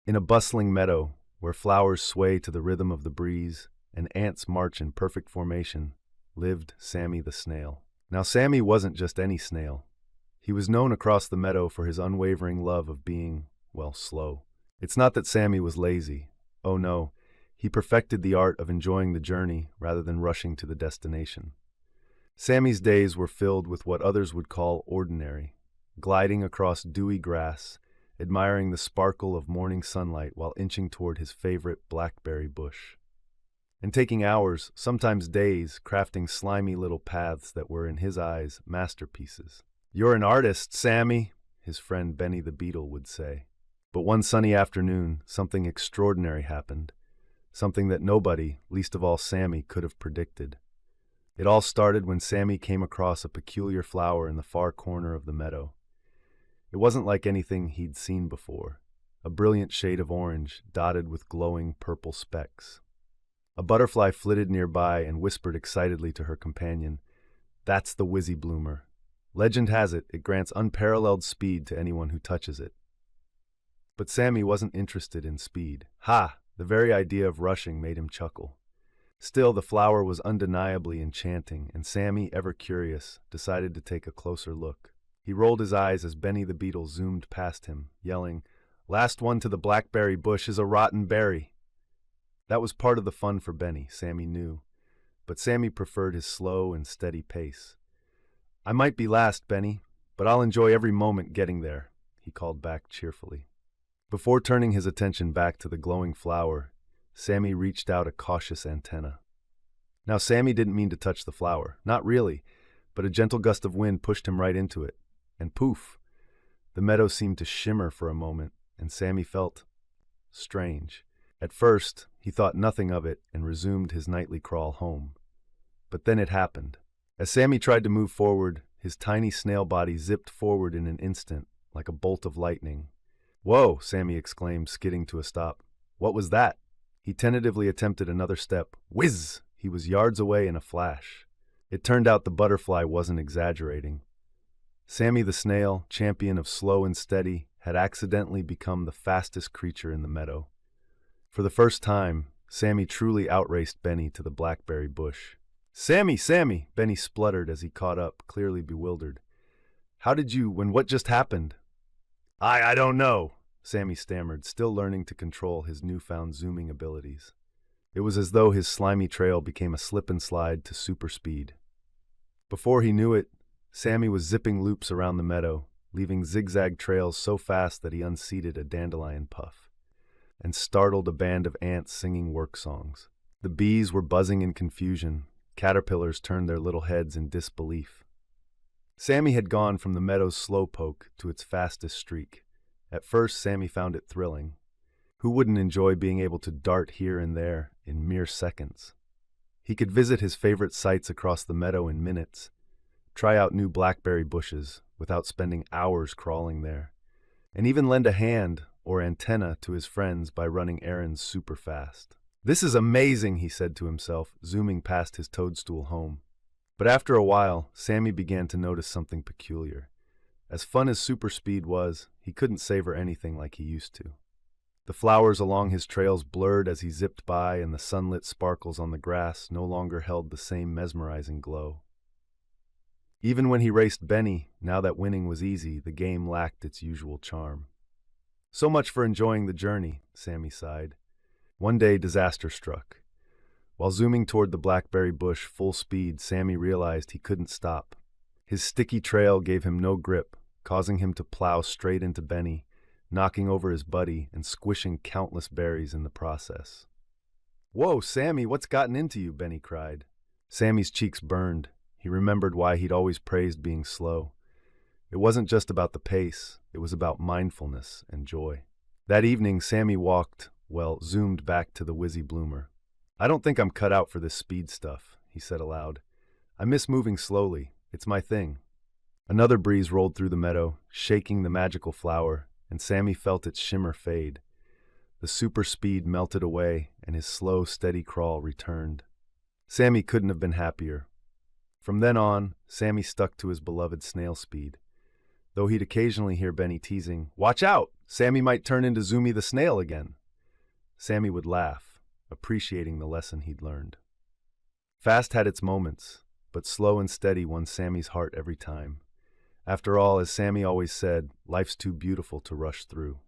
In a bustling meadow, where flowers sway to the rhythm of the breeze and ants march in perfect formation, lived Sammy the Snail. Now, Sammy wasn't just any snail. He was known across the meadow for his unwavering love of being, well, slow. It's not that Sammy was lazy. Oh no, he perfected the art of enjoying the journey rather than rushing to the destination. Sammy's days were filled with what others would call ordinary, gliding across dewy grass, admiring the sparkle of morning sunlight while inching toward his favorite blackberry bush. And taking hours, sometimes days, crafting slimy little paths that were, in his eyes, masterpieces. "You're an artist, Sammy," his friend Benny the Beetle would say. But one sunny afternoon, something extraordinary happened, something that nobody, least of all Sammy, could have predicted. It all started when Sammy came across a peculiar flower in the far corner of the meadow. It wasn't like anything he'd seen before, a brilliant shade of orange dotted with glowing purple specks. A butterfly flitted nearby and whispered excitedly to her companion, "That's the Wizzy Bloomer. Legend has it, it grants unparalleled speed to anyone who touches it." But Sammy wasn't interested in speed. Ha! The very idea of rushing made him chuckle. Still, the flower was undeniably enchanting, and Sammy, ever curious, decided to take a closer look. He rolled his eyes as Benny the Beetle zoomed past him, yelling, "Last one to the blackberry bush is a rotten berry." That was part of the fun for Benny, Sammy knew, but Sammy preferred his slow and steady pace. "I might be last, Benny, but I'll enjoy every moment getting there," he called back cheerfully. Before turning his attention back to the glowing flower, Sammy reached out a cautious antenna. Now, Sammy didn't mean to touch the flower, not really, but a gentle gust of wind pushed him right into it, and poof! The meadow seemed to shimmer for a moment, and Sammy felt strange. At first, he thought nothing of it and resumed his nightly crawl home. But then it happened. As Sammy tried to move forward, his tiny snail body zipped forward in an instant, like a bolt of lightning. "Whoa!" Sammy exclaimed, skidding to a stop. "What was that?" He tentatively attempted another step. Whiz! He was yards away in a flash. It turned out the butterfly wasn't exaggerating. Sammy the Snail, champion of slow and steady, had accidentally become the fastest creature in the meadow. For the first time, Sammy truly outraced Benny to the blackberry bush. "Sammy, Sammy!" Benny spluttered as he caught up, clearly bewildered. What just happened?" I don't know," Sammy stammered, still learning to control his newfound zooming abilities. It was as though his slimy trail became a slip and slide to super speed. Before he knew it, Sammy was zipping loops around the meadow, leaving zigzag trails so fast that he unseated a dandelion puff and startled a band of ants singing work songs. The bees were buzzing in confusion. Caterpillars turned their little heads in disbelief. Sammy had gone from the meadow's slowpoke to its fastest streak. At first, Sammy found it thrilling. Who wouldn't enjoy being able to dart here and there in mere seconds? He could visit his favorite sites across the meadow in minutes, try out new blackberry bushes without spending hours crawling there, and even lend a hand or antenna to his friends by running errands super fast. "This is amazing," he said to himself, zooming past his toadstool home. But after a while, Sammy began to notice something peculiar. As fun as super speed was, he couldn't savor anything like he used to. The flowers along his trails blurred as he zipped by, and the sunlit sparkles on the grass no longer held the same mesmerizing glow. Even when he raced Benny, now that winning was easy, the game lacked its usual charm. "So much for enjoying the journey," Sammy sighed. One day, disaster struck. While zooming toward the blackberry bush full speed, Sammy realized he couldn't stop. His sticky trail gave him no grip, causing him to plow straight into Benny, knocking over his buddy and squishing countless berries in the process. "Whoa, Sammy, what's gotten into you?" Benny cried. Sammy's cheeks burned. He remembered why he'd always praised being slow. It wasn't just about the pace, it was about mindfulness and joy. That evening, Sammy zoomed back to the Wizzy Bloomer. "I don't think I'm cut out for this speed stuff," he said aloud. "I miss moving slowly. It's my thing." Another breeze rolled through the meadow, shaking the magical flower, and Sammy felt its shimmer fade. The super speed melted away, and his slow, steady crawl returned. Sammy couldn't have been happier. From then on, Sammy stuck to his beloved snail speed. Though he'd occasionally hear Benny teasing, "Watch out! Sammy might turn into Zoomy the Snail again. Sammy would laugh, appreciating the lesson he'd learned. Fast had its moments, but slow and steady won Sammy's heart every time. After all, as Sammy always said, life's too beautiful to rush through.